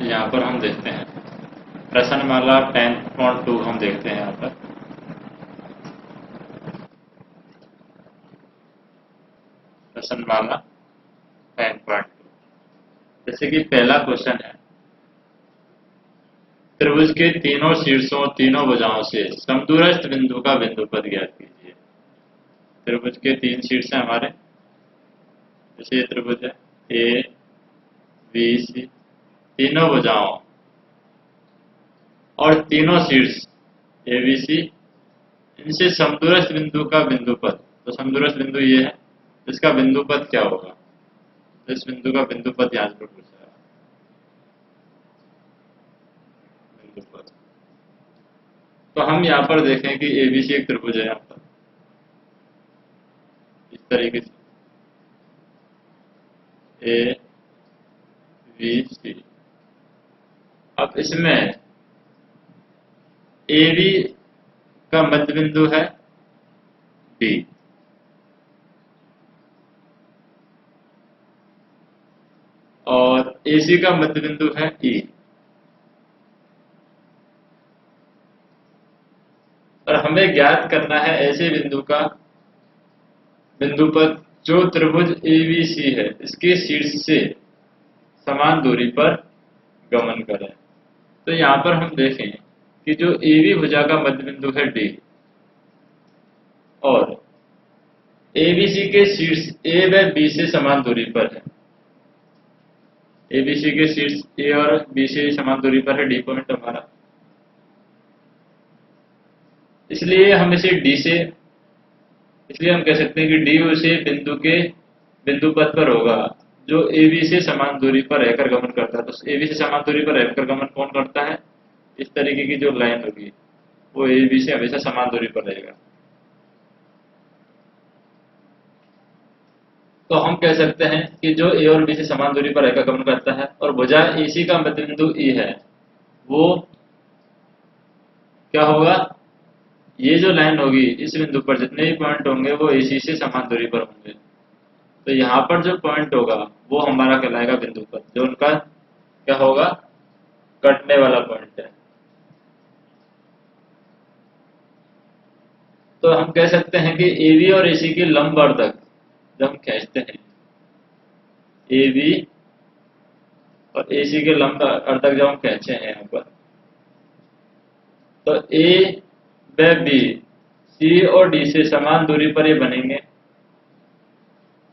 यहाँ पर हम देखते हैं प्रश्नमाला 10.2 हम देखते हैं यहाँ पर। प्रश्नमाला 10.2 जैसे कि पहला क्वेश्चन है, त्रिभुज के तीनों शीर्षों तीनों भुजाओं से समदूरस्थ बिंदु का बिंदुपथ ज्ञात कीजिए। त्रिभुज के तीन शीर्ष हैं हमारे, जैसे ये त्रिभुज है ए बी सी, तीनों भुजाओं और तीनों शीर्ष ए बी सी, इनसे समदूरस्थ बिंदु का बिंदुपथ। तो समदूरस्थ बिंदु ये है, इसका बिंदुपथ क्या होगा? तो इस बिंदु का बिंदुपथ यहाँ पर पूछा है। बिंदुपथ तो हम यहाँ पर देखें कि एबीसी एक त्रिभुज है यहाँ पर इस तरीके से ए बी सी। अब इसमें ए बी का मध्य बिंदु है डी और AC का मध्य बिंदु है E। और हमें ज्ञात करना है ऐसे बिंदु का बिंदुपथ जो त्रिभुज ABC है इसके शीर्ष से समान दूरी पर गमन करे। तो यहाँ पर हम देखें कि जो AB भुजा का मध्य बिंदु है D और ABC के शीर्ष A व B से समान दूरी पर है। ABC के शीर्ष A और B से समान दूरी पर है D पॉइंट हमारा, इसलिए हम इसे D से, इसलिए हम कह सकते हैं कि D उसे बिंदु के बिंदुपथ पर होगा जो AB से समान दूरी पर रहकर गमन करता है। तो AB से समान दूरी पर रहकर गमन कौन करता है? इस तरीके की जो लाइन होगी वो AB से हमेशा समान दूरी पर रहेगा। तो हम कह सकते हैं कि जो A और B से समान दूरी पर रहकर गमन करता है और भुजा AC का मध्य बिंदु E है, वो क्या होगा? ये जो लाइन होगी इस बिंदु पर जितने भी पॉइंट होंगे वो AC से समान दूरी पर होंगे। तो यहाँ पर जो पॉइंट होगा वो हमारा कहलाएगा बिंदुपथ, जो उनका क्या होगा? कटने वाला पॉइंट है। तो हम कह सकते हैं कि AB और AC की लंब अर्धक जब हम खींचते हैं, AB और AC के लंब अर्धक जब हम खींचे हैं यहाँ पर, तो A व B C और D से समान दूरी पर ये बनेंगे।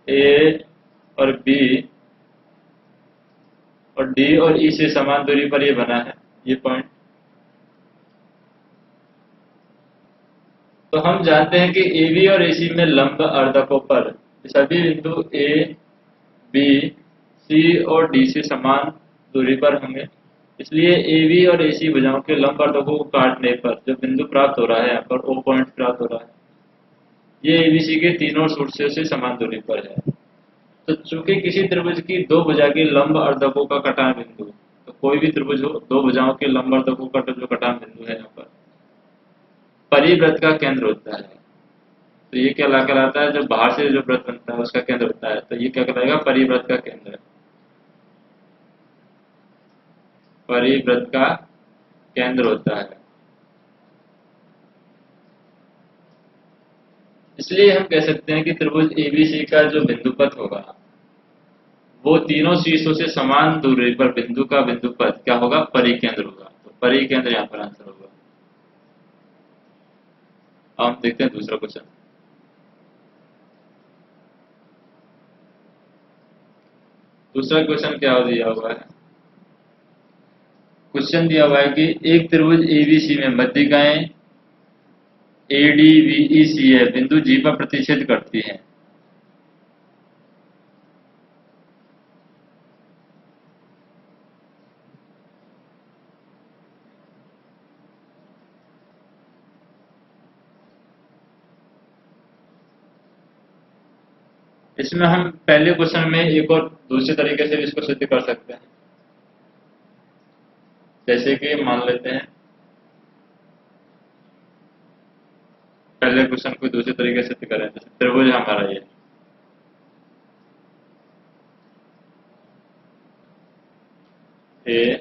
A और B और D और E से समान दूरी पर ये बना है ये पॉइंट। तो हम जानते हैं कि AB और AC में लंब अर्धकों पर सभी बिंदु A, B, C और D से समान दूरी पर होंगे। इसलिए AB और AC भुजाओं के लंब अर्धकों को काटने पर जो बिंदु प्राप्त हो रहा है, यहाँ पर O पॉइंट प्राप्त हो रहा है, ये ABC के तीनों शीर्षों से समान दूरी पर है। तो चूंकि किसी त्रिभुज की दो भुजा के लंब अर्धकों का कटान बिंदु, तो कोई भी त्रिभुज हो दो भुजाओं के लंब अर्धकों का जो कटान बिंदु है यहाँ पर परिवृत्त का केंद्र होता है। तो ये क्या कहलाता है? जो बाहर से जो वृत्त बनता है उसका केंद्र होता है। तो ये क्या कहलाएगा? परिवृत्त का केंद्र। परिवृत्त का केंद्र होता है। इसलिए हम कह सकते हैं कि त्रिभुज ABC का जो बिंदुपथ होगा वो तीनों शीर्षों से समान दूरी पर बिंदु का बिंदुपथ क्या होगा? परिकेंद्र होगा। तो परिकेंद्र यहाँ पर आंसर होगा। अब हम देखते हैं दूसरा क्वेश्चन। दूसरा क्वेश्चन क्या दिया हुआ है? क्वेश्चन दिया हुआ है कि एक त्रिभुज ABC में मध्यिकाएं ADVEC बिंदु G पर प्रतिच्छेद करती हैं। इसमें हम पहले क्वेश्चन में एक और दूसरे तरीके से भी इसको सिद्ध कर सकते हैं। जैसे कि मान लेते हैं पहले क्वेश्चन को दूसरे तरीके से सिद्ध करें। जैसे त्रिभुज हमारा ये A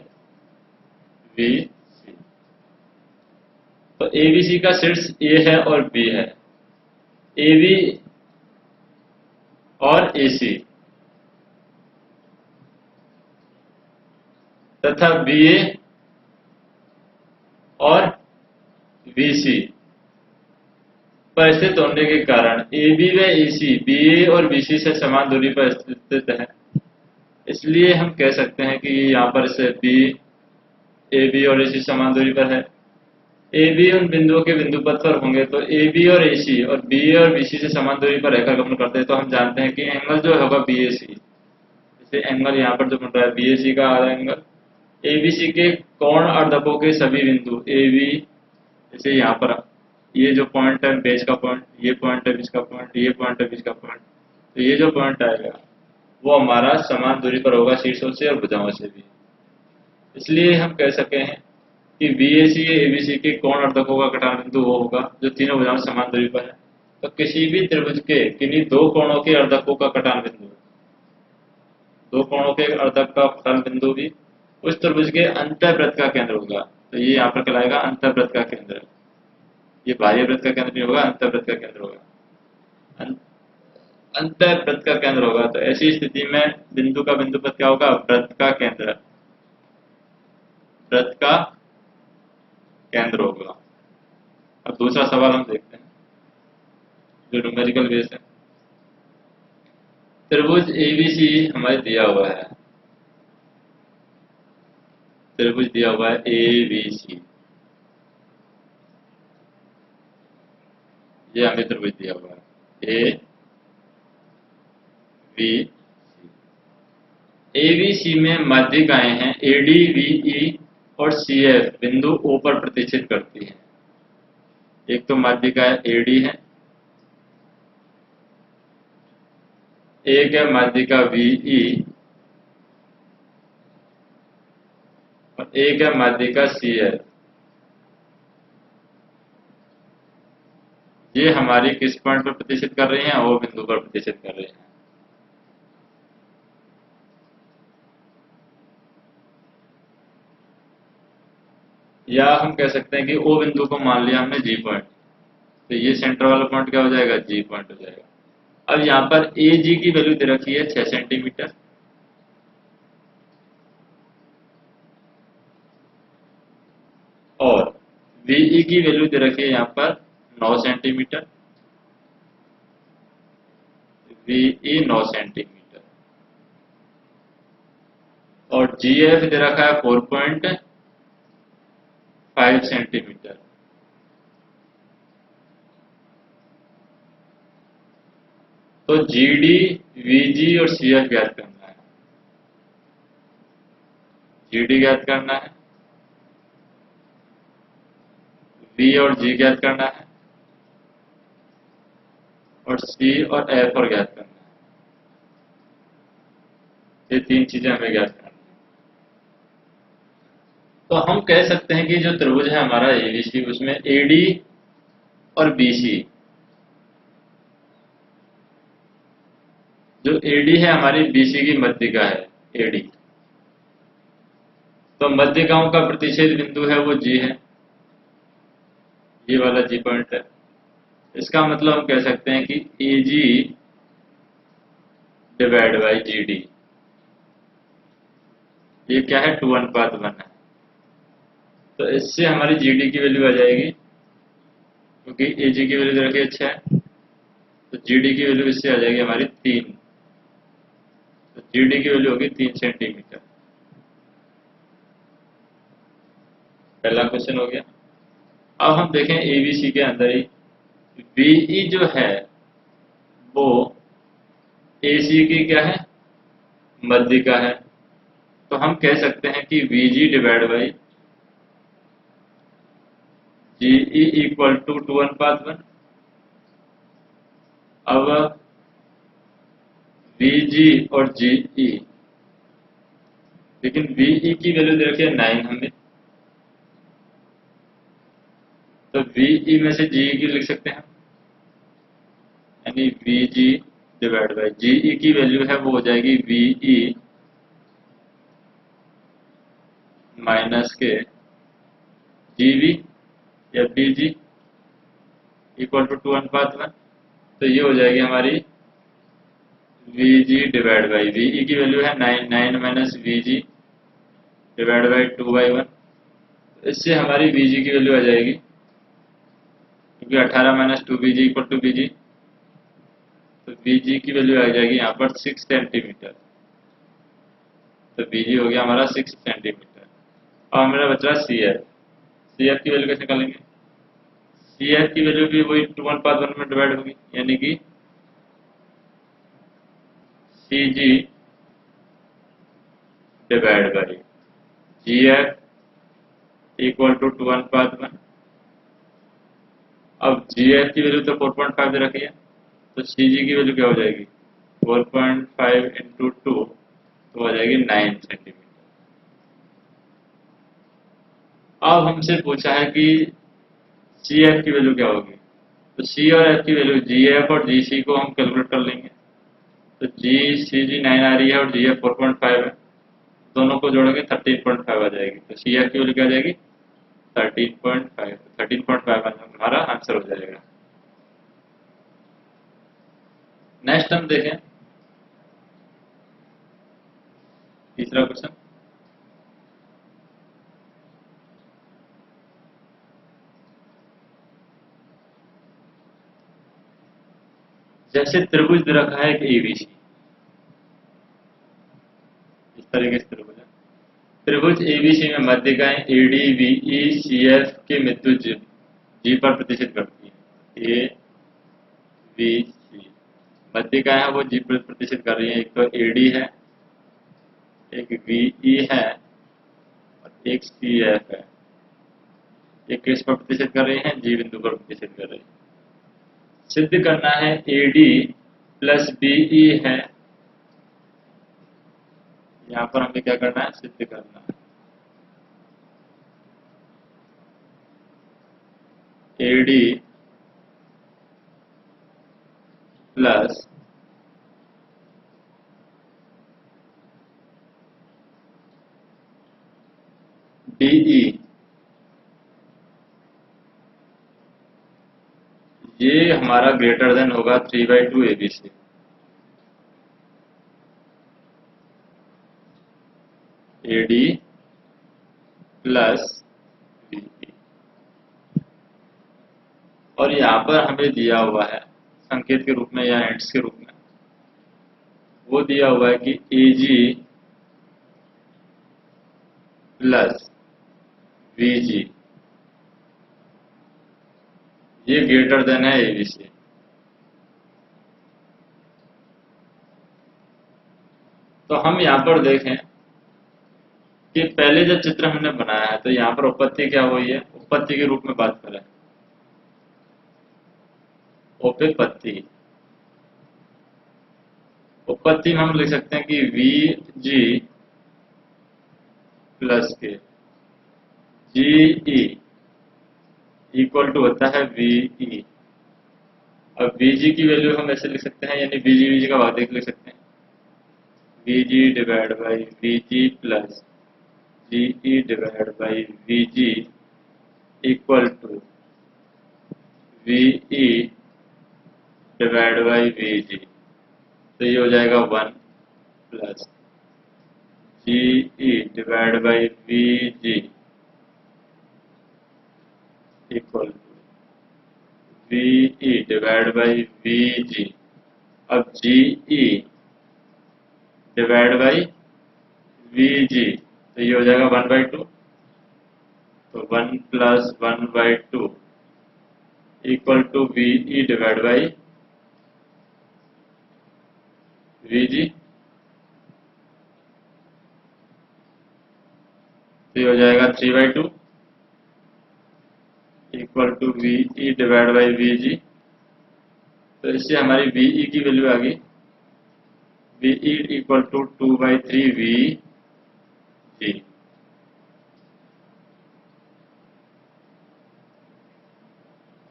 ABC का शीर्ष A है और B है, AB और AC तथा BA और BC पर स्थित होने के कारण AB व AC BA और BC से समान दूरी पर स्थित है। इसलिए हम कह सकते हैं कि यहाँ पर से B, AB और AC समान दूरी पर है। AB उन बिंदुओं के बिंदु पथ पर होंगे तो AB और AC और BA और BC से समान दूरी पर रेखा गमन करते हैं, तो हम जानते हैं कि एंगल जो होगा BAC, जैसे एंगल यहाँ पर जो बन रहा है BAC का आधा एंगल ABC के कोण अर्धकों के सभी बिंदु AB, जैसे यहाँ पर ये जो पॉइंट है बेस का पॉइंट, ये पॉइंट है बीच का पॉइंट, ये पॉइंट है बीच का पॉइंट, तो ये जो पॉइंट आएगा वो हमारा समान दूरी पर होगा शीर्षों से और भुजाओं से भी। इसलिए हम कह सकते हैं कि BAC ABC के कोण अर्धकों का कटान बिंदु वो होगा जो तीनों भुजाओं से समान दूरी पर है। तो किसी भी त्रिभुज के किन्हीं दो कोणों के अर्धकों का कटान बिंदु, दो कोणों के अर्धक का कटान बिंदु भी उस त्रिभुज के अंतःवृत्त का केंद्र होगा। तो ये यहाँ पर कहलाएगा अंतःवृत्त का केंद्र। ये बाह्य वृत्त का केंद्र नहीं होगा, अंतःवृत्त का केंद्र होगा। अंतःवृत्त का केंद्र होगा। तो ऐसी स्थिति में बिंदु का बिंदुपथ क्या होगा? वृत्त का केंद्र, वृत्त का केंद्र होगा। अब दूसरा सवाल हम देखते हैं जो न्यूमेरिकल बेस है। त्रिभुज ABC हमारे दिया हुआ है, त्रिभुज दिया हुआ है ABC, ये हमें त्रिभुज दिया हुआ है ABC में माध्यिकाएं हैं AD, VE और CF बिंदु O पर प्रतिच्छेद करती हैं। एक तो माध्यिका AD है, एक है माध्यिका VE और एक है माध्यिका CF। ये हमारी किस पॉइंट पर प्रतिच्छेद कर रही हैं? O बिंदु पर प्रतिच्छेद कर रही हैं। या हम कह सकते हैं कि O बिंदु को मान लिया हमने G पॉइंट, तो ये सेंटर वाला पॉइंट क्या हो जाएगा? G पॉइंट हो जाएगा। अब यहाँ पर AG की वैल्यू दे रखी है 6 सेंटीमीटर और VE की वैल्यू दे रखी है यहाँ पर 9 सेंटीमीटर, VE 9 सेंटीमीटर और GF दे रखा है 4.5 सेंटीमीटर। तो GD, VG और CF ज्ञात करना है। GD ज्ञात करना है, V और G ज्ञात करना है और C और F और ज्ञात करना है। ये तीन चीजें हमें ज्ञात करनी है। तो हम कह सकते हैं कि जो त्रिभुज है हमारा ABC, उसमें AD और BC, जो AD है हमारी BC की मध्यिका है AD, तो मध्यिकाओं का प्रतिच्छेद बिंदु है वो G है, ये वाला G पॉइंट है। इसका मतलब हम कह सकते हैं कि AG डिवाइड बाई GD, ये क्या है? 2:1 है। तो इससे हमारी GD की वैल्यू आ जाएगी, क्योंकि AG की वैल्यू रखी अच्छा है, तो GD की वैल्यू इससे आ जाएगी हमारी 3। तो GD की वैल्यू होगी 3 सेंटीमीटर। पहला क्वेश्चन हो गया। अब हम देखें ABC के अंदर ही VE जो है वो AC की क्या है? मध्यिका है। तो हम कह सकते हैं कि VG divide by GE equal to 2:1। अब VG और GE, लेकिन VE की वैल्यू दे रखी है 9 हमें, तो VE में से GE की लिख सकते हैं, यानी VG डिवाइड बाई GE की वैल्यू है वो हो जाएगी VE माइनस के GV या बी जी इक्वल टू 2:1। तो ये हो जाएगी हमारी we ji divide by V E की वैल्यू है 9 minus we ji divide by 2/1। इससे हमारी वी जी की वैल्यू आ जाएगी, क्योंकि 18 minus 2 B G equal to B G, तो बी जी की वैल्यू आ जाएगी यहाँ पर 6 सेंटीमीटर। तो बी जी हो गया हमारा 6 सेंटीमीटर। और हमारा बच रहा सी एफ की वैल्यू कैसे निकालेंगे? सी एफ की वैल्यू भी वही 2:1 में डिवाइड होगी, यानी कि C G divide by G F equal to 2:1। अब जी एफ की वैल्यू तो 4.5 दे रखी है, तो सी जी की वैल्यू क्या हो जाएगी? 4.5 इंटू 2 तो हो जाएगी 9 सेंटीमीटर। अब हमसे पूछा है कि सी एफ की वैल्यू क्या होगी, तो सी और एफ की वैल्यू जी एफ और जी सी को हम कैलकुलेट कर लेंगे। तो जी सी जी 9 आ रही है और जी एफ 4.5 है, दोनों को जोड़ेंगे 13.5 आ जाएगी। तो सी एफ की वैल्यू क्या आ जाएगी? 13.5। 13.5 हमारा आंसर हो जाएगा। नेक्स्ट हम देखें तीसरा क्वेश्चन। जैसे त्रिभुज दे रखा है एक एबीसी, इस तरीके से त्रिभुज है। त्रिभुज एबीसी में मध्यिकाएं एडी बीई सीएफ के मृत्यु जी पर प्रतिष्ठित करती है। ए बी सी मध्यिकाएं हैं वो जी पर प्रतिष्ठित कर रही है। एक तो एडी है, एक बीई है और एक सीएफ है। ये किस पर प्रतिष्ठित कर रही है? जी बिंदु पर प्रतिष्ठित कर रही है। सिद्ध करना है एडी प्लस बीई है। यहाँ पर हमें क्या करना है? सिद्ध करना है एडी प्लस डीई ये हमारा ग्रेटर देन होगा 3/2 एबीसी। एडी प्लस बीई, और यहाँ पर हमें दिया हुआ है संकेत के रूप में या एंड्स के रूप में, वो दिया हुआ है कि एजी प्लस वीजी ये ग्रेटर देन है एबीसी। तो हम यहाँ पर देखें कि पहले जब चित्र हमने बनाया है तो यहाँ पर उपपत्ति क्या हुई है? उपपत्ति के रूप में बात करें, उपपत्ति उपपत्ति में हम लिख सकते हैं कि वी जी प्लस के जी ई इक्वल टू होता है वी। अब Vg की वैल्यू हम ऐसे लिख सकते हैं, यानी Vg का भाग देख लिख सकते हैं, Vg divide by Vg plus Ge divide by Vg equal to Ve divide by Vg। तो ये हो जाएगा 1 plus Ge divide by Vg equal to Ve divide by Vg। अब Ge डिवाइड बाई Vg, तो ये हो जाएगा 1/2। तो 1 plus 1/2 equal to Ve divide by Vg। तो ये हो जाएगा 3/2 equal to Ve divide by Vg। तो इससे हमारी Ve की वैल्यू आ गई, Ve equal to 2/3 Vg।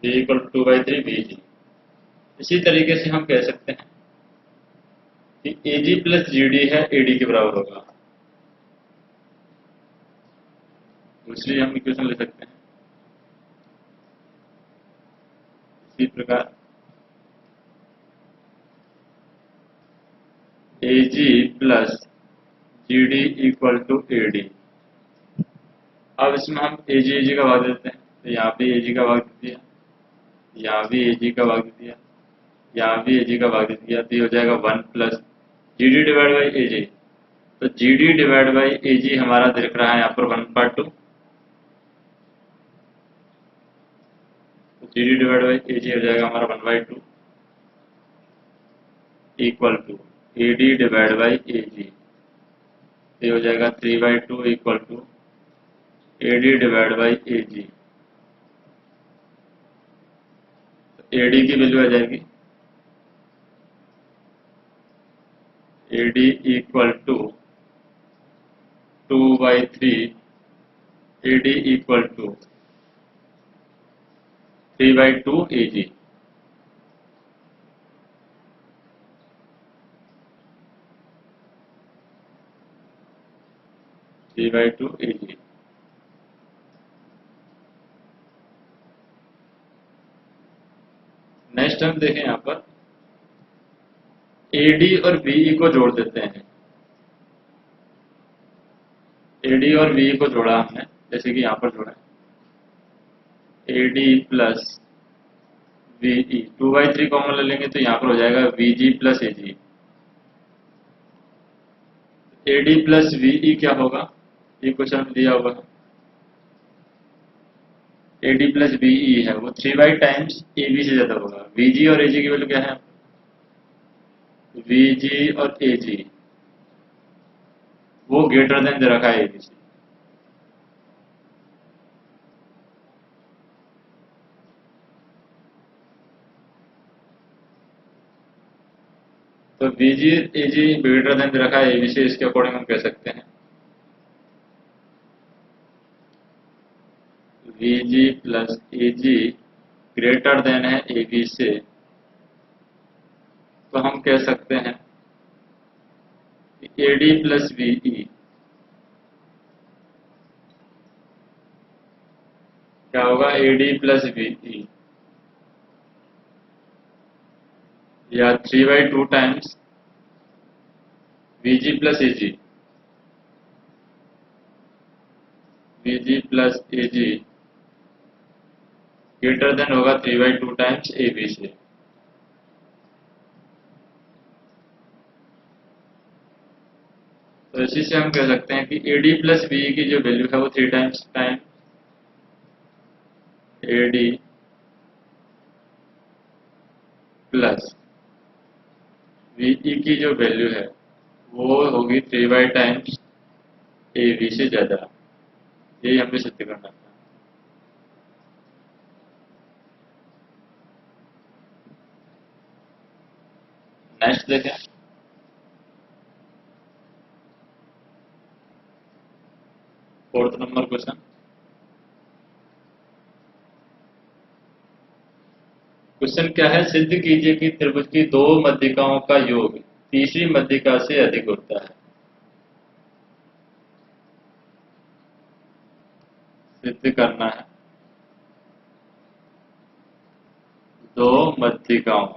V equal to 2/3 Vg। इसी तरीके से हम कह सकते हैं कि Ag प्लस Gd है AD के बराबर होगा। दूसरी हम इक्वेशन ले सकते हैं इसी प्रकार AG plus GD equal to AD। अब इसमें हम AG का भाग देते हैं, तो यहाँ भी AG का भाग दे दिया, यहाँ भी AG का भाग दे दिया, यहाँ भी AG का भाग दे दिया, तो ये हो जाएगा 1 plus GD divide by AG। तो GD डिवाइड बाई AG हमारा दिख रहा है यहाँ पर 1/2, तो GD डिवाइड बाई AG हो जाएगा हमारा 1/2 equal to AD divide by AG, ये हो जाएगा 3/2 equal to AD divide by AG। AD की वैल्यू आ जाएगी AD equal to 2/3, AD equal to 3/2 AG। 3/2 AG। Next हम देखें यहाँ पर AD और BE को जोड़ देते हैं। AD और BE को जोड़ा हमने, जैसे कि यहाँ पर जोड़ा AD प्लस VE, 2/3 कॉमन ले लेंगे तो यहाँ पर हो जाएगा VG plus AG। AD plus VE क्या होगा, ये क्वेश्चन में दिया होगा। AD प्लस BE है वो 3/2 टाइम्स AB से ज्यादा होगा। VG और AG की वैल्यू क्या है, VG और AG वो ग्रेटर देन दे रखा है ABC। तो VG AG ग्रेटर देन दे रखा है ABC, इसके अकॉर्डिंग हम कह सकते हैं VG plus AG greater than है AB से, तो हम कह सकते हैं AD प्लस VE क्या होगा, AD प्लस VE या 3/2 times VG plus AG। VG plus AG greater then होगा 3/2 टाइम्स AB से। तो इसी से हम कह सकते हैं कि AD प्लस VE की जो वैल्यू है वो 3 times time AD plus VE की जो वैल्यू है वो होगी 3/2 टाइम्स AB से ज्यादा। यही हमें सिद्ध करना था। नेक्स्ट देखें, फोर्थ नंबर क्वेश्चन। क्वेश्चन क्या है, सिद्ध कीजिए कि त्रिभुज की दो मध्यिकाओं का योग तीसरी मध्यिका से अधिक होता है। सिद्ध करना है दो मध्यिकाओं,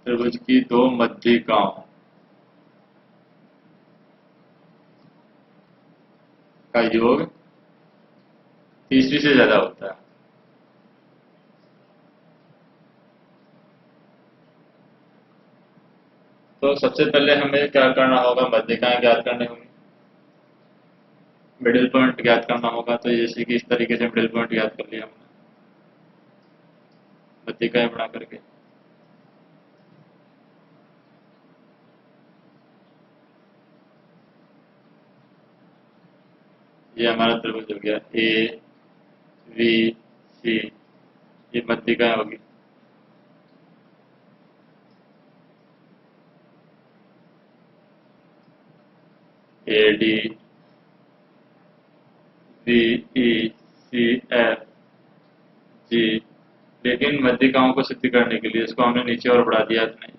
त्रिभुज की दो मध्यिकाओं का योग तीसरी से ज्यादा होता है। तो सबसे पहले हमें क्या करना होगा, मध्यिकाएं ज्ञात करनी होंगी, मिडिल पॉइंट ज्ञात करना होगा। तो जैसे कि इस तरीके से मिडिल पॉइंट ज्ञात कर लिया हमने मध्यिकाएं बना करके। ये हमारा त्रिभुज हो गया ABC, ये मध्यिकाएं होगी। AD BECFG, लेकिन मध्यिकाओं को सिद्ध करने के लिए इसको हमने नीचे और बढ़ा दिया नहीं,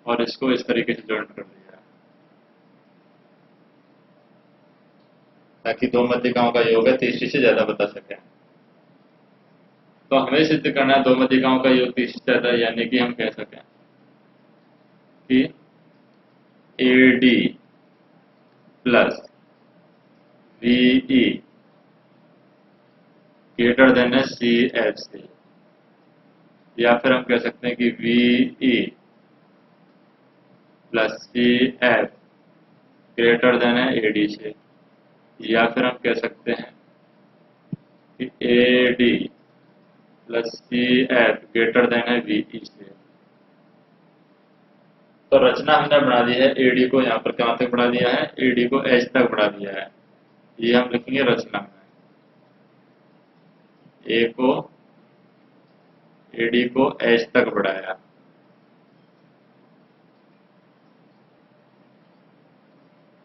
और इसको इस तरीके से जॉइंट कर दिया। ताकि दो मध्यिकाओं का योग है तीसरी से ज्यादा बता सकें। तो हमें सिद्ध करना है दो मध्यिकाओं का योग तीसरी से ज्यादा, यानी कि हम कह सकें कि AD plus VE greater than है CF से, या फिर हम कह सकते हैं कि VE plus CF greater than है AD से, या फिर हम कह सकते हैं कि AD plus CF greater than है VE से। तो रचना हमने बना दी है, AD को यहाँ पर कहाँ तक बढ़ा दिया है, AD को H तक बढ़ा दिया है। ये हम लिखेंगे रचना में, AD को H तक बढ़ाया,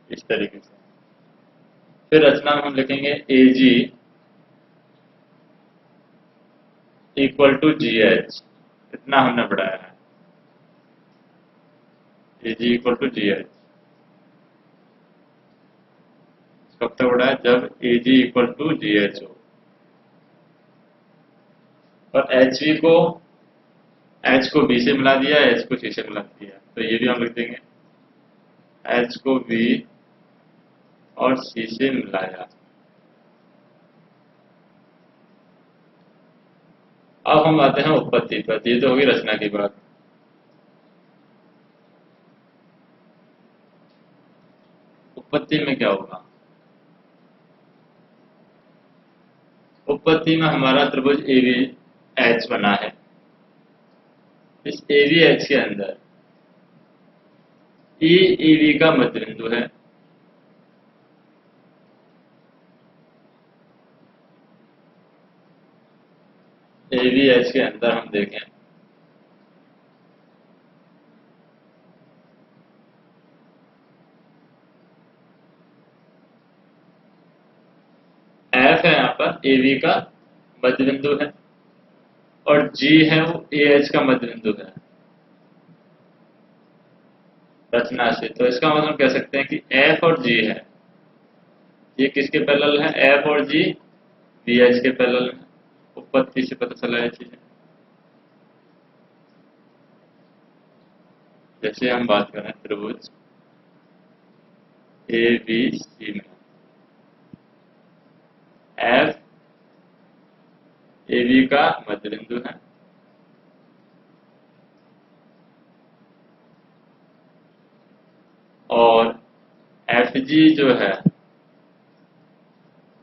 इस तरीके से। फिर रचना में हम लिखेंगे AG इक्वल टू GH, इतना हमने बढ़ाया है, AG इक्वल टू GH। कब तक बढ़ाया, जब AG इक्वल टू GH हो। और H को B से मिला दिया, H को C से मिला दिया, तो ये भी हम लिख देंगे, H को B और C से मिलाया। अब हम आते हैं उत्पत्ति पर। ये तो होगी रचना की बात। उत्पत्ति में क्या होगा, उत्पत्ति में हमारा त्रिभुज AVH बना है। इस AVH के अंदर EV का मध्य बिंदु है, AVH के अंदर हम देखें F है, यहाँ पर AV का मध्य बिंदु है, और G है वो AH का मध्य बिंदु है रचना से। तो इसका मतलब कह सकते हैं कि F और G है, ये किसके पैरेलल है, F और G BH के पैरेलल है। उत्पत्ति से पता चला है चीजें। जैसे हम बात करें त्रिभुज ABC में, F AB का मध्य बिंदु है, और FG जो है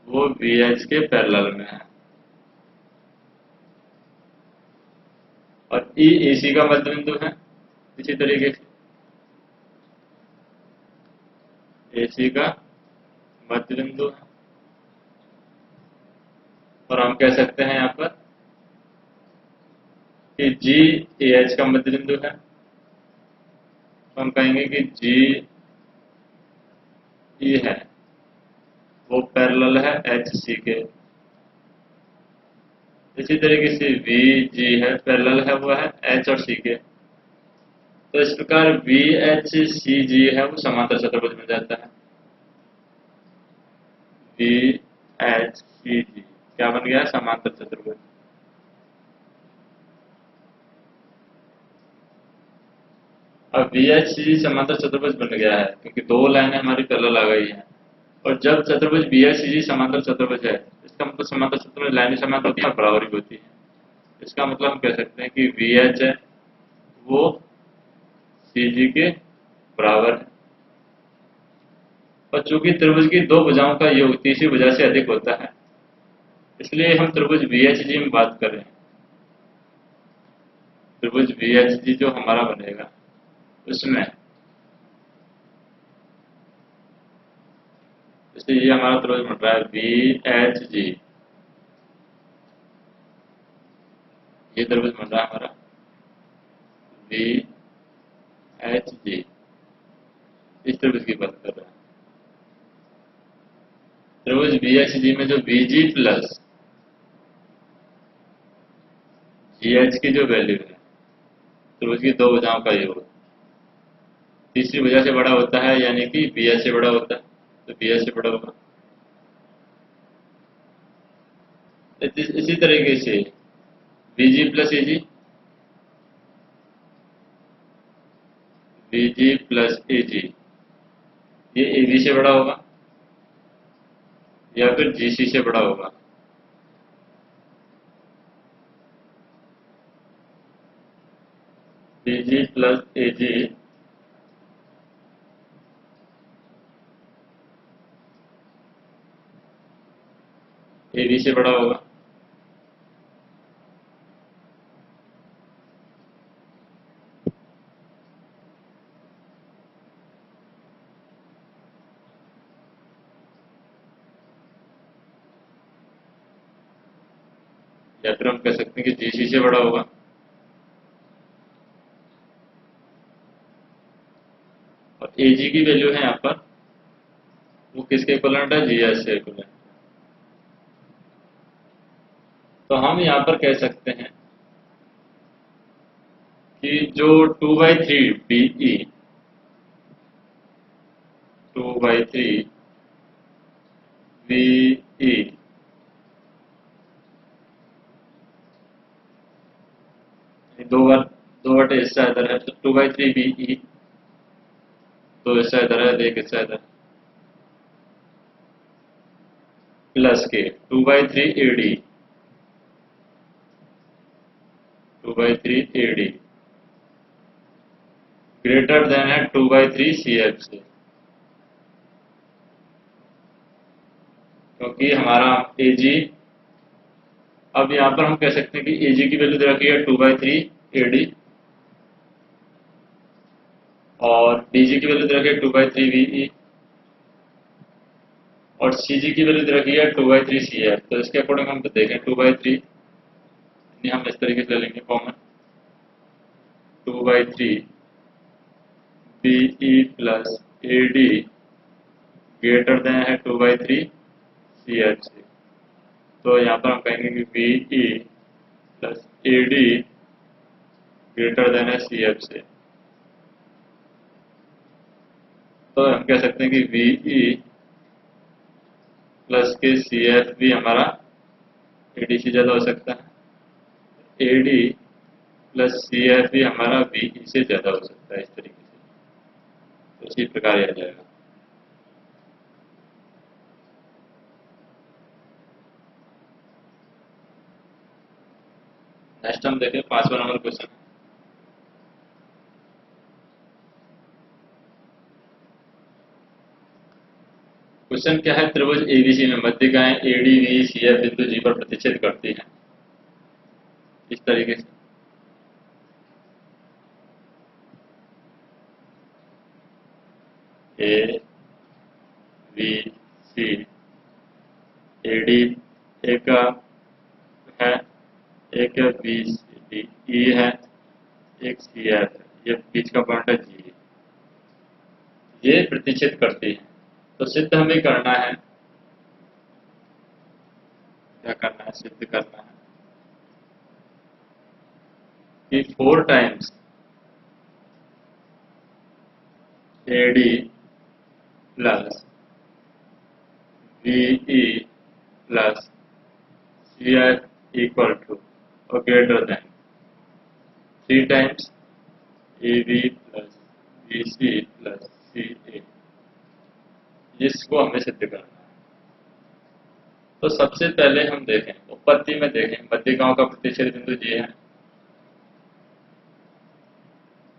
वो BH के पैरेलल में है, और EAC का मध्य बिंदु है। इसी तरीके से AC का मध्य बिंदु है, और हम कह सकते हैं यहाँ पर कि G AH का मध्य बिंदु है। तो हम कहेंगे कि G E है वो पैरेलल है HC के। इसी तरीके से VG है, पैरेलल है वो है H और C के। तो इस प्रकार VHCG है वो समांतर चतुर्भुज बन जाता है। VHCG क्या बन गया, समांतर चतुर्भुज। अब VHCG समांतर चतुर्भुज बन गया है क्योंकि दो लाइनें हमारी पैरेलल आ गई हैं। और जब चतुर्भुज BHCG समांतर चतुर्भुज है, इसका मतलब समांतर चतुर्भुज लाइनें समांतर होती है, बराबरी होती है। इसका मतलब हम कह सकते हैं कि VH है वो CG के बराबर है। और चूंकि त्रिभुज की दो भुजाओं का योग तीसरी भुजा से अधिक होता है, इसलिए हम त्रिभुज BHG में बात कर रहे हैं। त्रिभुज BHG जो हमारा बनेगा उसमें, जैसे ये हमारा त्रिभुज बन रहा है BHG, ये त्रिभुज बन रहा है हमारा BHG, इस त्रिभुज की बात कर रहे हैं। त्रिभुज BHG में जो BG प्लस GH की जो वैल्यू है, त्रिभुज की दो भुजाओं का योग तीसरी भुजा से बड़ा होता है, यानी कि BH से बड़ा होता है, तो BH से बड़ा होगा। इसी तरीके से बीजी प्लस एजी, बीजी प्लस एजी, ये एबी से बड़ा होगा या फिर जीसी से बड़ा होगा। बीजी प्लस एजी एबी से बड़ा होगा। या फिर हम कह सकते हैं कि जीसी से बड़ा होगा। और एजी की वैल्यू है यहाँ पर, वो किसके इक्विवेलेंट है, जीएस से इक्विवेलेंट। तो हम यहाँ पर कह सकते हैं कि जो 2/3 बीई, 2/3 बीई दो बटे हिस्सा इधर है, तो 2/3 बीई, दो हिस्सा इधर है, एक हिस्सा इधर, प्लस के 2/3 एडी, 2/3 एडी ग्रेटर देन है 2/3 सीएफ से, क्योंकि हमारा एजी, अब यहाँ पर हम कह सकते हैं कि एजी की वैल्यू दे रखी है 2/3 एडी और बीजी की वैल्यू दे रखी है 2/3 बीई और सीजी की वैल्यू दे रखी है 2/3 सीएफ। तो इसके अकॉर्डिंग हम देखें 2/3, हम इस तरीके से ले लेंगे common, 2/3 BE plus AD greater than है 2/3 सीएफ से। तो यहाँ पर हम कहेंगे कि BE plus AD greater than है सीएफ से। तो हम कह सकते हैं कि बीई प्लस के सीएफ भी हमारा एडी से ज़्यादा हो सकता है, एडी प्लस सीएफ भी हमारा बीई से ज़्यादा हो सकता है, इस तरीके से। तो इसी प्रकार यह आ जाएगा। नेक्स्ट हम देखें 5वां नंबर क्वेश्चन। क्वेश्चन क्या है, त्रिभुज एबीसी में मध्यिकाएं एडी बी सीएफ बिंदु जी पर प्रतिच्छेद करती हैं, इस तरीके से। ए बी सी, एडी एक है, एक बी सी ई है, एक सी एफ है, ये बीच का पॉइंट है जी, ये प्रतिच्छेद करती है। तो सिद्ध हमें करना है, क्या करना है, सिद्ध करना है कि 4 times AD plus BE plus C F equal to और greater than 3 times A B plus B C plus C A, जिसको हमें सिद्ध करना है। तो सबसे पहले हम देखें, उत्पत्ति में देखें, मध्यिकाओं का प्रतिच्छेद बिंदु जी है।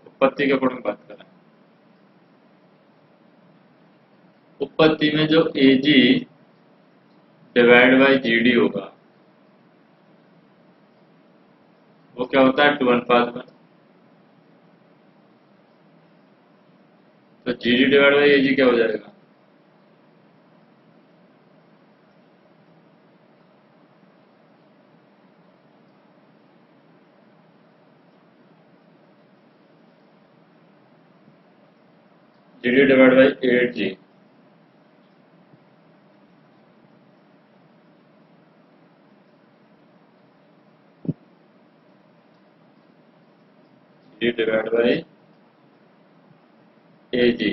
उत्पत्ति के अकॉर्डिंग बात करें, उत्पत्ति में जो A G divide by G D होगा वो क्या होता है, 2:1। तो G D divide by A G क्या हो जाएगा, G D divide by 8 G. G divide by A G,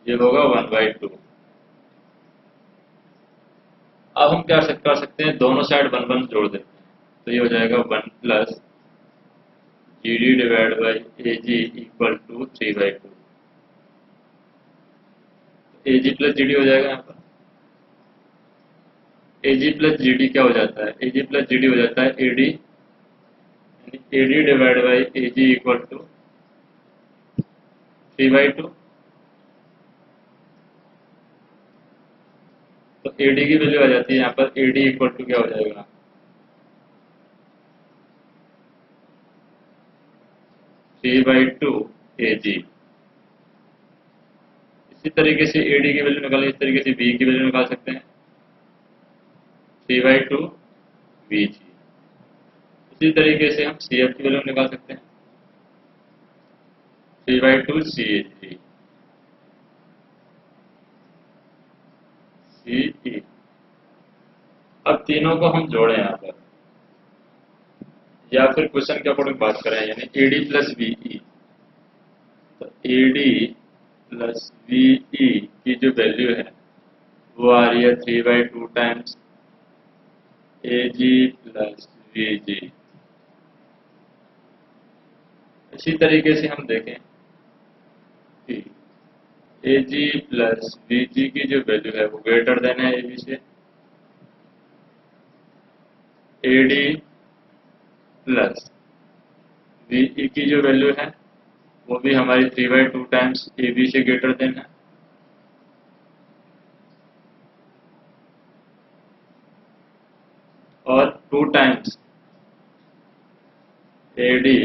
ये होगा 1/2। अब हम क्या कर सकते हैं, दोनों साइड वन वन जोड़ देते हैं। तो ये हो जाएगा 1 plus G D divide by A G equal to 3/2। A G plus G D हो जाएगा यहाँ पर। ए जी प्लस जी डी क्या हो जाता है, ए जी प्लस जी डी हो जाता है ए डी, यानी A D divide by A G equal to 3/2। तो ए डी की वैल्यू आ जाती है यहाँ पर, ए डी इक्वल टू क्या हो जाएगा, 3/2 ए जी। इसी तरीके से ए डी की वैल्यू निकालें, इस तरीके से बी की वैल्यू निकाल सकते हैं, 3/2 बी जी। इसी तरीके से हम सी एफ की वैल्यू निकाल सकते हैं, 3/2 सी ए जी सी ई। अब तीनों को हम जोड़ें यहाँ पर, या फिर क्वेश्चन के अकॉर्डिंग बात करें, यानी A D plus B E. तो A D plus B E की जो वैल्यू है वो आ रही है 3/2 times A G plus V G. इसी तरीके से हम देखें कि ए जी प्लस वी जी की जो वैल्यू है वो ग्रेटर देन है ए बी से। ए डी प्लस वी ई की जो वैल्यू है वो भी हमारी 3/2 टाइम्स ए बी से ग्रेटर देन है। और 2 times A D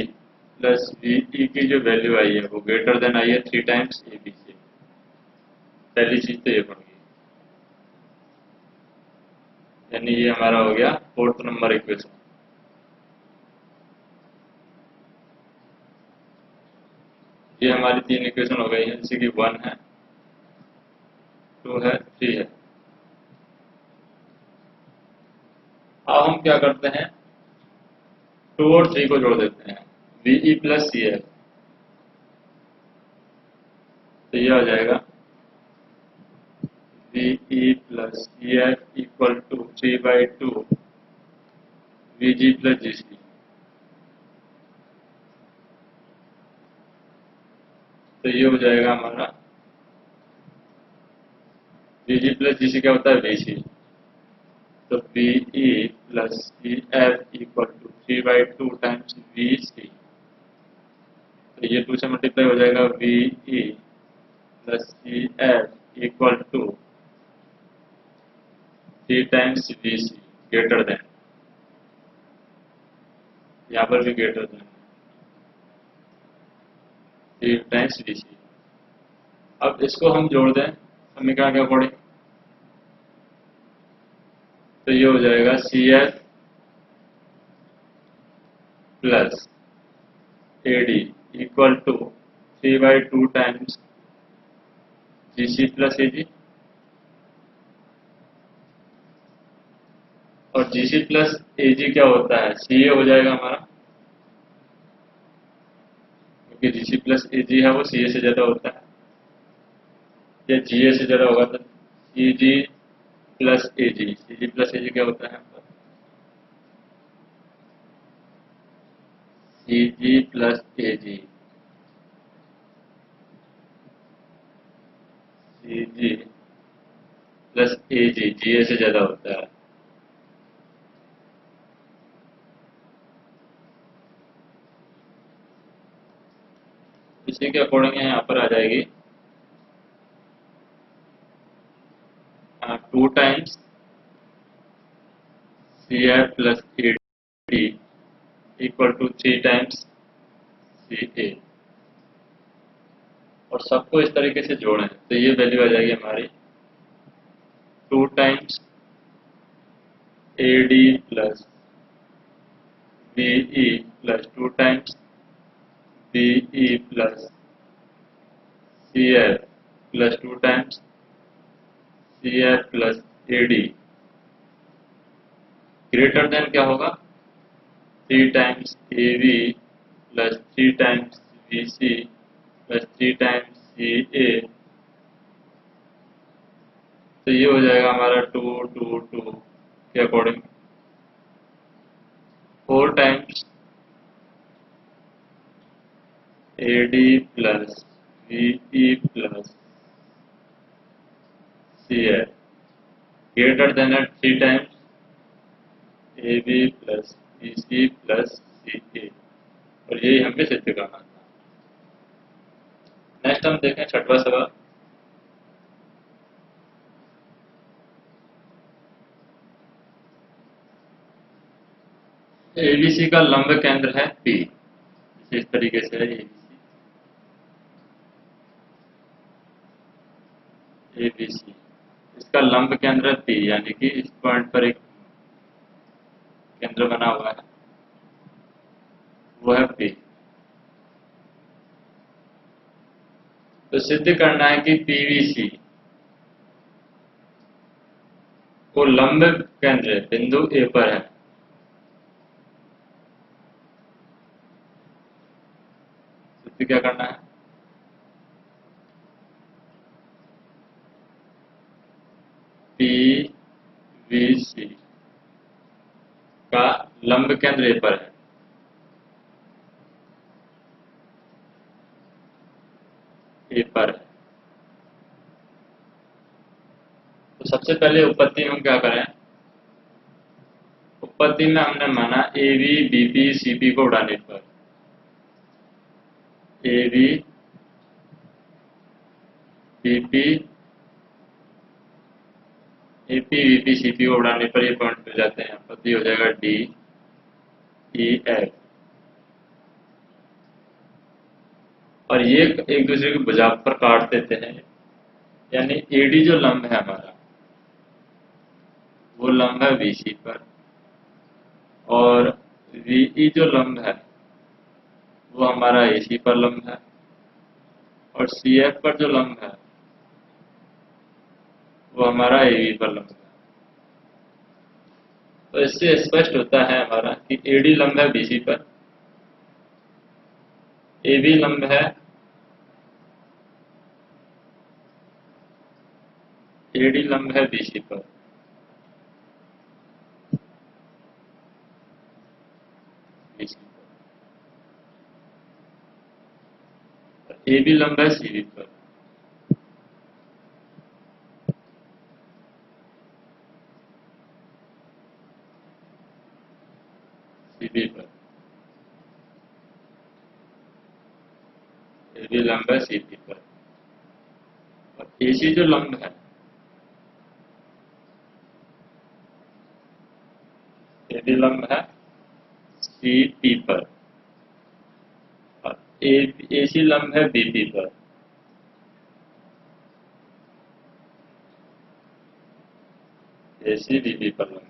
plus V E की जो वैल्यू आई है वो ग्रेटर देन आई है 3 टाइम्स ए बी से। पहली चीज तो ये बन गई, यानी ये हमारा हो गया 4th नंबर इक्वेशन। ये हमारी 3 इक्वेशन हो गई है, जैसे कि 1 है, 2 है, 3 है। अब हम क्या करते हैं, 2 और 3 को जोड़ देते हैं, V E plus C F. तो ये हो जाएगा V E plus C F equal to 3/2 V G plus G C. तो ये हो जाएगा हमारा वी जी प्लस जी सी क्या होता है, वी सी। तो V E plus C F equal to 3/2 times V C. तो ये 2 से मल्टीप्लाई हो जाएगा, V E plus C F equal to 3 times V C greater than, यहाँ पर भी greater than 3 times V C. अब इसको हम जोड़ दें समीकरण के अकॉर्डिंग, तो ये हो जाएगा C F plus A D equal to 3/2 times G C plus A G. और G C plus A G क्या होता है, सी ए हो जाएगा हमारा, क्योंकि जी सी प्लस ए जी है वो सी ए से ज़्यादा होता है, या जी ए से ज़्यादा होगा। तो सी जी plus A ji, C ji plus A G क्या होता है, सी जी plus A ji, C ji plus A जी, जी ए से ज़्यादा होता है। इसी के अकॉर्डिंग यहाँ पर आ जाएगी 2 times C F plus A D equal to 3 times C A. और सबको इस तरीके से जोड़ें तो ये वैल्यू आ जाएगी हमारी 2 times A D plus B E plus 2 times B E plus C F plus 2 times C F plus A D greater than क्या होगा, 3 times A V plus 3 times V C plus 3 times C A तो ये हो जाएगा हमारा 2 2 2 के according 4 times AD plus VE plus CF greater than 3 times AB plus EC plus CA, और यही हमें सिद्ध करना था। नेक्स्ट हम देखें छठवां सवाल। ABC का लंब केंद्र है P, इस तरीके से है ABC, इसका लंब केंद्र है P, यानी कि इस पॉइंट पर एक केंद्र बना हुआ है, वो है P। तो सिद्ध करना है कि PVC को लंब केंद्र बिंदु A पर है। सिद्ध क्या करना है? PVC का लंब केंद्र A पर है। A पर है। तो सबसे पहले उत्पत्ति हम क्या करें? उत्पत्ति में हमने माना AB BP CP को उड़ाने पर AB BP AP VP CP को उड़ाने पर ये पॉइंट मिल जाते हैं। पर ये हो जाएगा D E F, और ये एक दूसरे की भुजा पर काट देते हैं, यानी AD जो लंब है हमारा वो लंब है VC पर, और VE जो लंब है वो हमारा AC पर लंब है, और CF पर जो लंब है वो हमारा AB पर लंब है। तो इससे स्पष्ट होता है हमारा कि AD लंब है BC पर, AB लंब है AD लंब है BC पर, BC पर, AB लंब है CB पर, CB पर, AB लंब है CB पर, और AC जो लंब है AD लंब है CP पर, और AC लंब है BP पर। AC BP पर लंब,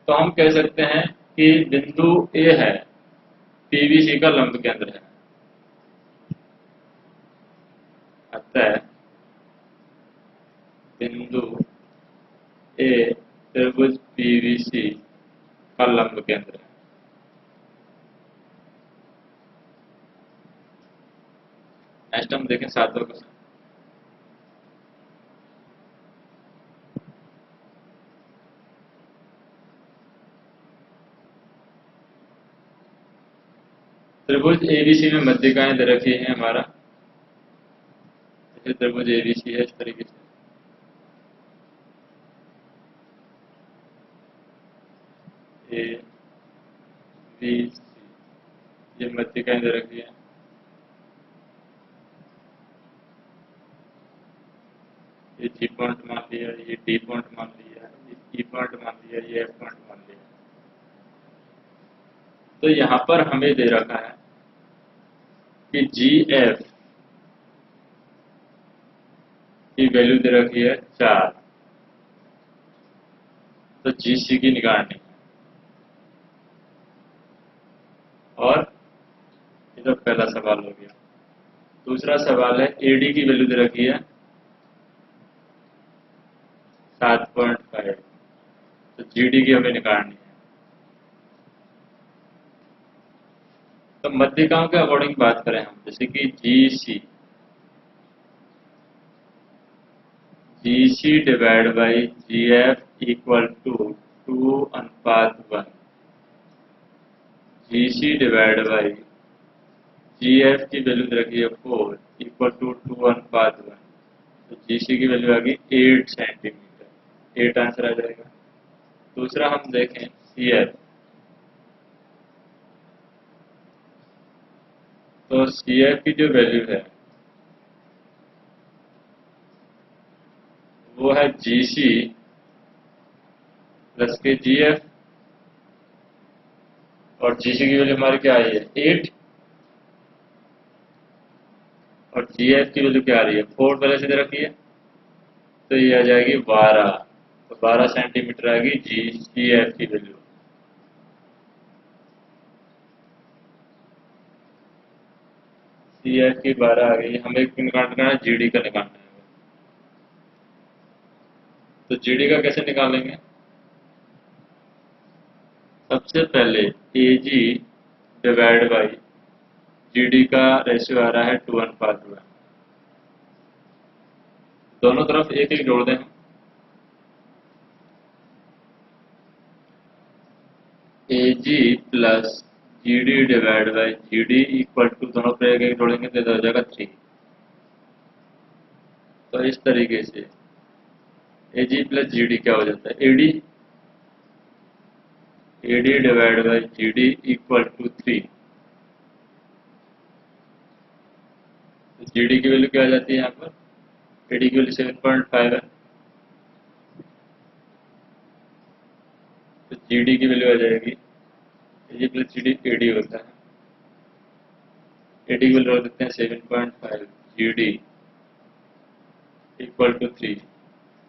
तो हम कह सकते हैं कि बिंदु A है PVC का लंब केंद्र है। अतः बिंदु A त्रिभुज PVC का लंब केंद्र है। नेक्स्ट हम देखें सातवां क्वेश्चन। त्रिभुज ABC में मध्यिकाएं दे रखी है हमारा, जैसे त्रिभुज ABC है इस तरीके से, A B C, ये मध्यिकाएं दे रखी है। ये G पॉइंट मान लिया, ये D पॉइंट मान लिया, ये E पॉइंट मान लिया, ये F पॉइंट मान लिया। तो यहाँ पर हमें दे रखा है कि GF की वैल्यू दे रखी है 4, तो GC की निकालनी है। और ये तो पहला सवाल हो गया। दूसरा सवाल है AD की वैल्यू दे रखी है 7.5, तो GD की हमें निकालनी है। तो मध्यिकाओं के अकॉर्डिंग बात करें हम, जैसे कि GC divide by GF equal to 2:1। GC divide by GF की वैल्यू दे रखी है 4 इक्वल टू 2:1। तो GC की वैल्यू आ गई 8 सेंटीमीटर, 8 आंसर आ जाएगा। दूसरा हम देखें CF, तो CF की जो वैल्यू है वो है GC प्लस के GF, और GC की वैल्यू हमारी क्या आई है 8, और GF की वैल्यू क्या आ रही है 4 पहले से दे रखी है, तो ये आ जाएगी 12। तो 12 सेंटीमीटर आएगी GF की वैल्यू। CF की 12 आ गई। हमें निकालना है GD का निकालना है। तो GD का कैसे निकालेंगे? सबसे पहले AG डिवाइड बाई GD का रेशियो आ रहा है 2:1। दोनों तरफ एक एक जोड़ दें। AG plus GD divide by GD equal to, दोनों पर एक एक जोड़ेंगे तो हो जाएगा 3। तो इस तरीके से AG प्लस GD क्या हो जाता है AD divide by GD equal to 3। तो GD की वैल्यू क्या आ जाती है यहाँ पर? AD की वैल्यू 7.5 है, तो GD की वैल्यू आ जाएगी AG प्लस GD AD होता है। AD की वैल्यू रख देते हैं 7.5, GD इक्वल टू 3।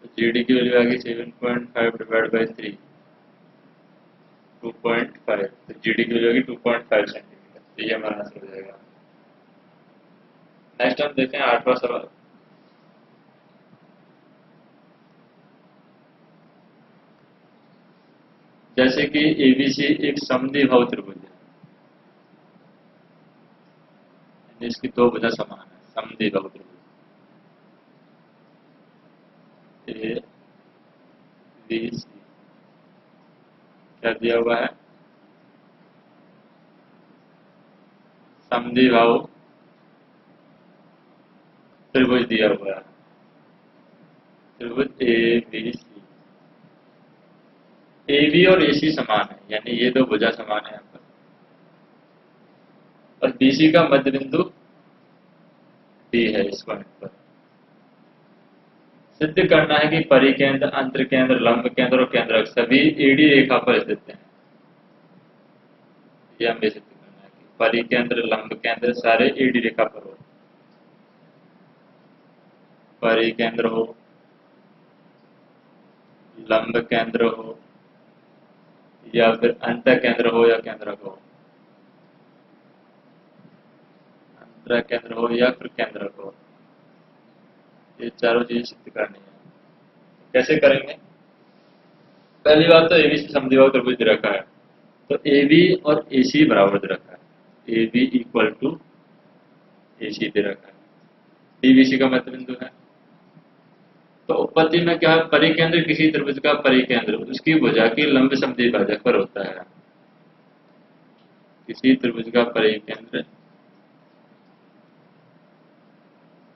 तो GD की वैल्यू आ गई 7.5 डिवाइड बाई 3, 2.5। तो GD की वैल्यू आ गई 2.5 सेंटीमीटर। तो ये हमारा आंसर हो जाएगा। नेक्स्ट हम देखते हैं 8वां सवाल। जैसे कि ABC एक समद्विबाहु त्रिभुज है, इसकी दो भुजा समान है, समद्विबाहु त्रिभुज ABC क्या दिया हुआ है? समद्विबाहु त्रिभुज दिया हुआ है, त्रिभुज ABC। AB और AC समान है, यानी ये दो भुजा समान है यहाँ पर, और BC का मध्य बिंदु D है इस पॉइंट पर। सिद्ध करना है कि परिकेंद्र, अंतरकेंद्र, लंब केंद्र और केंद्रक सभी AD रेखा पर स्थित हैं। ये हमें सिद्ध करना है कि परिकेंद्र, लंब केंद्र सारे AD रेखा पर हो। परिकेंद्र हो, लंब केंद्र हो, या फिर अंत केंद्र हो या केंद्रक हो, अंतर केंद्र हो या फिर केंद्रक हो, ये चारों चीजें सिद्ध करनी है। कैसे करेंगे? पहली बात तो ABC समद्विबाहु त्रिभुज दे रखा है, तो AB और AC बराबर दे रखा है। AB इक्वल टू AC दे रखा है, DBC का मध्य बिंदु है। तो उत्पत्ति में क्या है? परिकेंद्र किसी त्रिभुज का परिकेंद्र उसकी भुजा की लंब समद्विभाजक पर होता है। किसी त्रिभुज का परिकेंद्र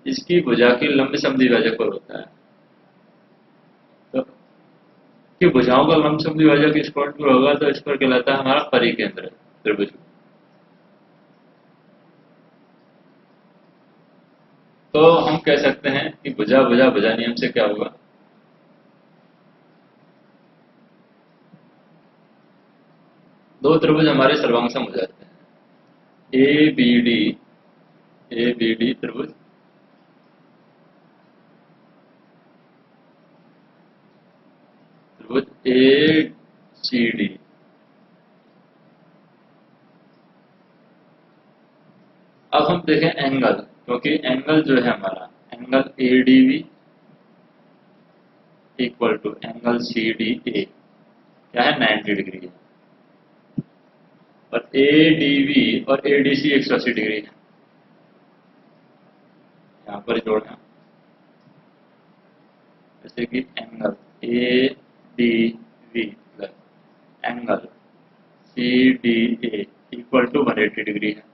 इसकी भुजा की लंब समद्विभाजक पर होता है। तो कि भुजाओं का लंब समद्विभाजक इस पॉइंट पर होगा, तो इस पर कहलाता है हमारा परिकेंद्र त्रिभुज। तो हम कह सकते हैं कि भुजा भुजा भुजा नियम से क्या होगा? दो त्रिभुज हमारे सर्वांग हो जाते हैं। ए बी डी त्रिभुज, त्रिभुज ए सी डी। अब हम देखें एंगल, क्योंकि एंगल जो है हमारा angle A D B equal to angle C D A क्या है 90 डिग्री है, और ए डी बी और ए डी सी 180 डिग्री है। यहाँ पर जोड़ना जैसे कि angle A D V plus angle C D A equal to 180 degree है।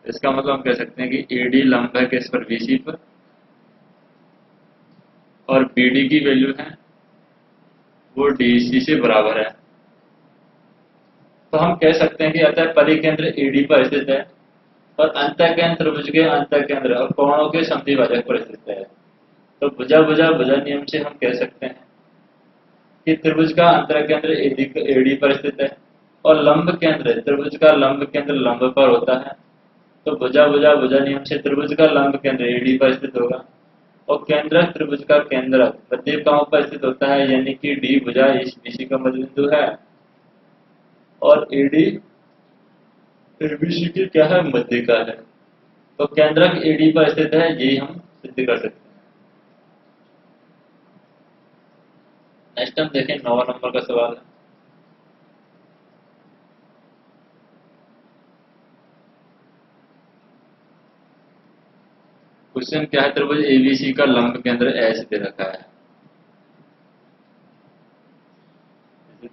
इसका मतलब हम कह सकते हैं कि ए डी लंब है किस पर, बीसी पर, और बी डी की वैल्यू है वो डी सी से बराबर है। तो हम कह सकते हैं कि अतः परिकेंद्र ए डी पर स्थित है और अंतःकेंद्र त्रिभुज के अंतःकेंद्र और कोणों के समद्विभाजक पर स्थित है। तो भुजा भुजा भुजा नियम से हम कह सकते हैं कि त्रिभुज का अंतःकेंद्र एडी पर स्थित है और लंब केंद्र त्रिभुज का लंब केंद्र लंब पर होता है। तो भुजा भुजा भुजा नियम से त्रिभुज का लंब केंद्र एडी पर स्थित होगा और केंद्रक त्रिभुज का केंद्रक मध्यिकाओं पर स्थित होता है, यानी कि डी भुजा इस बीसी का मध्य बिंदु है और एडी एबीसी की क्या है, मध्यिका है। तो केंद्रक एडी पर स्थित है, यही हम सिद्ध कर सकते हैं। नेक्स्ट हम देखें 9 नंबर का सवाल है। क्वेश्चन क्या है, त्रिभुज एबीसी का लंब केंद्र एच दे रखा है।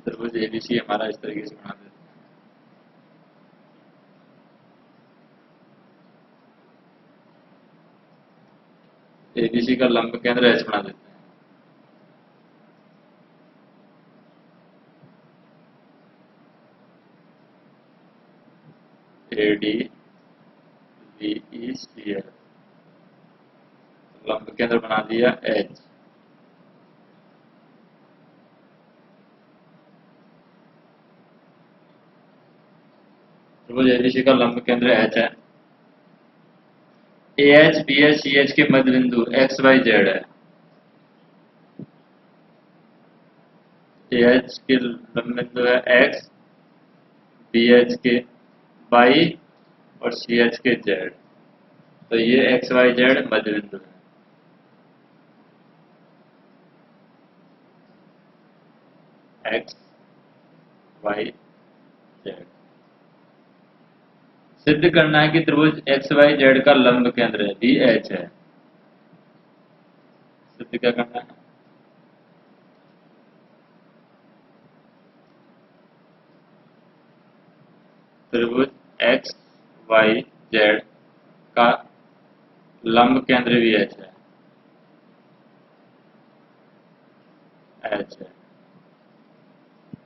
त्रिभुज एबीसी हमारा इस तरीके से बना देते हैं, एबीसी का लंब केंद्र एच बना देते हैं। एडी वी सी एल लंब केंद्र बना दिया एच। त्रिभुज एबीसी का लंब केंद्र एच है। A H B H C H के मध्य बिंदु एक्स वाई जेड है। ए एच के लंब बिंदु है एक्स, बी एच के वाई और सी एच के जेड। तो ये एक्स वाई जेड मध्य बिंदु है, एक्स वाई जेड। सिद्ध करना है कि त्रिभुज एक्स वाई जेड का लंब केंद्र भी एच है। सिद्ध क्या करना है, त्रिभुज एक्स वाई जेड का लंब केंद्र भी एच है, एच है।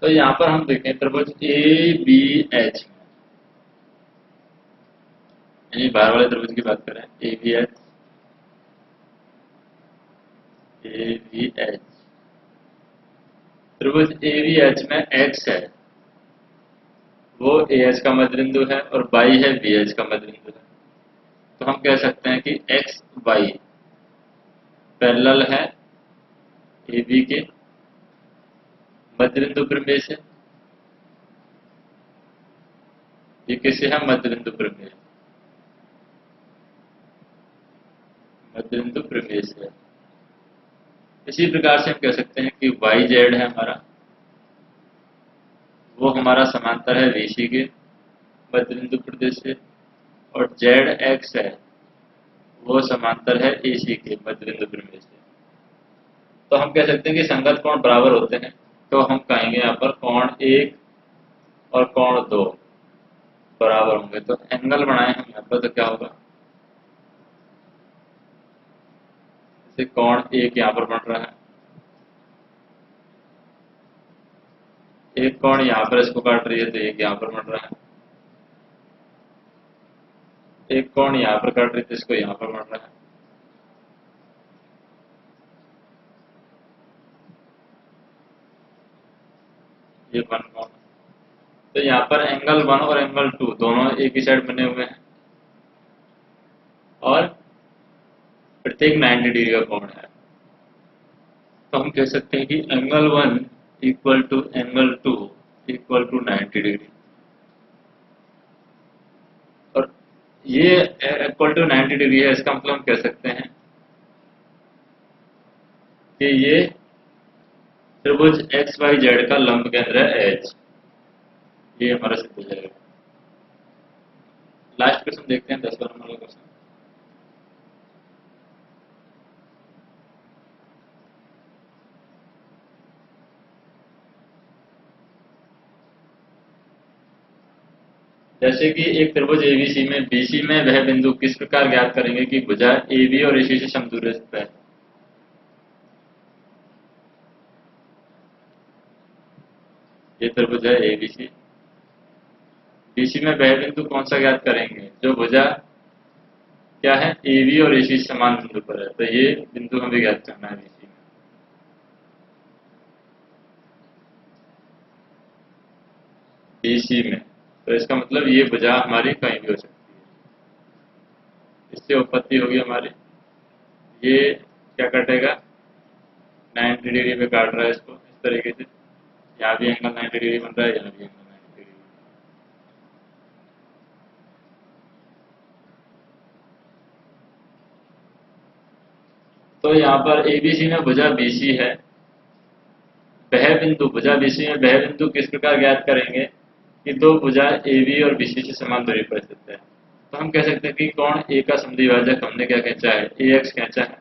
तो यहाँ पर हम देखें त्रिभुज ए बी एच, यानी बाहर वाले त्रिभुज की बात करें, ए बी एच त्रिभुज ए बी एच में एक्स है वो ए एच का मध्य बिंदु है और वाई है बी एच का मध्य बिंदु है। तो हम कह सकते हैं कि एक्स वाई पैरेलल है ए बी के मध्य बिंदु प्रमेय से। ये किसे है, मध्य बिंदु प्रमेय, मध्य बिंदु प्रमेय से। इसी प्रकार से हम कह सकते हैं कि वाई जेड है हमारा, वो हमारा समांतर है वीसी के मध्य बिंदु प्रदेश से, और जेड एक्स है वो समांतर है एसी के मध्य बिंदु प्रमेय से। तो हम कह सकते हैं कि संगत कोण बराबर होते हैं। तो हम कहेंगे यहाँ पर कोण 1 और कोण 2 बराबर होंगे। तो एंगल बनाए हम यहाँ पर, तो क्या होगा, जैसे कोण 1 यहाँ पर बन रहा है, एक कोण यहाँ पर इसको काट रही है तो एक यहाँ पर बन रहा है, एक कोण यहाँ पर काट रही है तो इसको यहाँ पर बन रहा है। ये 1 कोण, तो यहाँ पर एंगल 1 और एंगल 2 दोनों एक ही साइड बने हुए हैं और प्रत्येक 90 डिग्री का कोण है। तो हम कह सकते हैं कि angle 1 equal to angle 2 equal to 90 degree, और ये इक्वल टू 90 डिग्री है। इसका मतलब हम कह सकते हैं कि ये त्रिभुज एक्स वाई जेड का लंब केंद्र है एच। ये हमारा सिद्ध हो जाएगा। लास्ट क्वेश्चन देखते हैं, 10 नंबर का क्वेश्चन। जैसे कि एक त्रिभुज एबीसी में बीसी में वह बिंदु किस प्रकार ज्ञात करेंगे कि भुजा एबी और एसी से समदूर स्थित है। ये त्रिभुज है एबीसी, बीसी में वह बिंदु कौन सा ज्ञात करेंगे जो भुजा क्या है एबी और एसी से समान बिंदु पर है। तो ये बिंदु हमें ज्ञात करना है बीसी में। बीसी में तो इसका मतलब ये भुजा हमारी कहीं भी हो सकती है। इससे उत्पत्ति होगी हमारी, ये क्या कटेगा 90 डिग्री पे काट रहा है इसको इस तरीके से, यहाँ भी एंगल 90 डिग्री बन रहा है, यहाँ भी एंगल 90 डिग्री। तो यहाँ पर एबीसी में भुजा बीसी है, वह बिंदु भुजा बीसी में वह बिंदु किस प्रकार ज्ञात करेंगे कि दो भुजा एबी और बीसी से समान दूरी पर स्थित है। तो हम कह सकते हैं कि कोण ए का समद्विभाजक हमने क्या खींचा है, ए एक्स खींचा है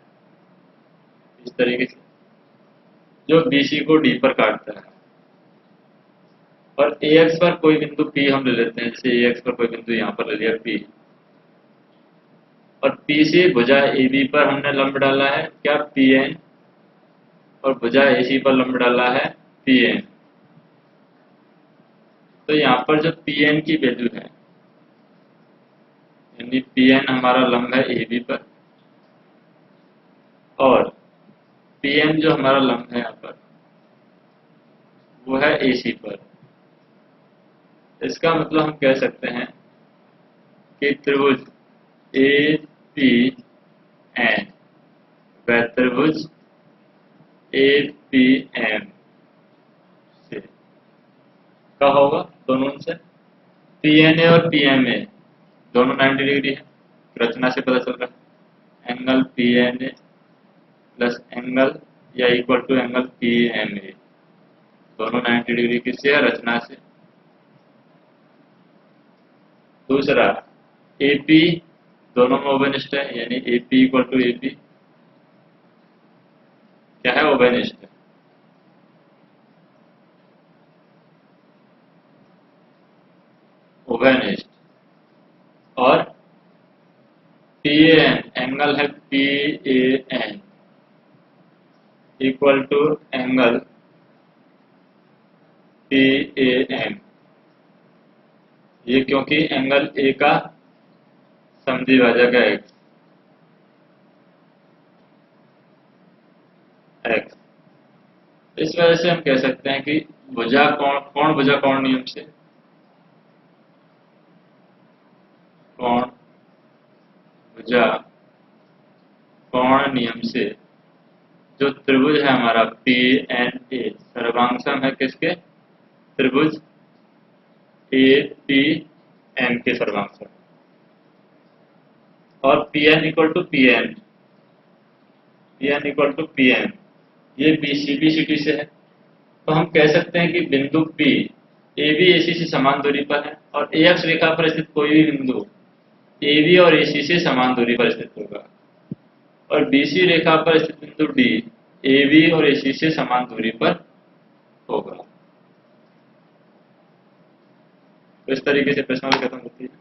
इस तरीके से, जो बीसी को डी पर काटता है। और ए एक्स पर कोई बिंदु पी हम ले लेते हैं, जैसे ए एक्स पर कोई बिंदु यहाँ पर ले लिया पी, और पी से भुजा एबी पर हमने लंब डाला है क्या पी एन, और भुजा एसी पर लंब डाला है पी एन। तो यहाँ पर जो पी एन की वैल्यू है, यानी पी एन हमारा लंब है एबी पर, और पी एन जो हमारा लंब है यहाँ पर वो है एसी पर। इसका मतलब हम कह सकते हैं कि त्रिभुज ए पी एन वह त्रिभुज ए पी एम से क्या होगा, दोनों से पी एन ए और पी एम ए दोनों 90 डिग्री है, रचना से पता चल रहा है। Angle P N A plus angle या equal to angle P M A, दोनों 90 डिग्री किससे है, रचना से। दूसरा एपी दोनों में ओवेनिष्ठ है, यानी एपी इक्वल टू एपी क्या है, ओवेनिष्ठ है। ओवेनिष्ठ और पी एन एंगल है P A N equal to angle P A M, ये क्योंकि एंगल ए का समद्विभाजक है एक्स, एक्स। इस वजह से हम कह सकते हैं कि भुजा कोण भुजा कोण नियम से, कोण भुजा कोण नियम से जो त्रिभुज है हमारा पी एन ए सर्वांगसम है किसके, त्रिभुज ए पी एम के सर्वांगसम, और P N equal to P N, P N equal to P N, ये बी सी टी से है। तो हम कह सकते हैं कि बिंदु पी ए बी ए सी से समान दूरी पर है, और ए एक्स रेखा पर स्थित कोई भी बिंदु ए बी और ए सी से समान दूरी पर स्थित होगा, और बी सी रेखा पर स्थित बिंदु डी ए बी और ए सी से समान दूरी पर होगा। तो इस तरीके से प्रश्नावली खत्म होती है।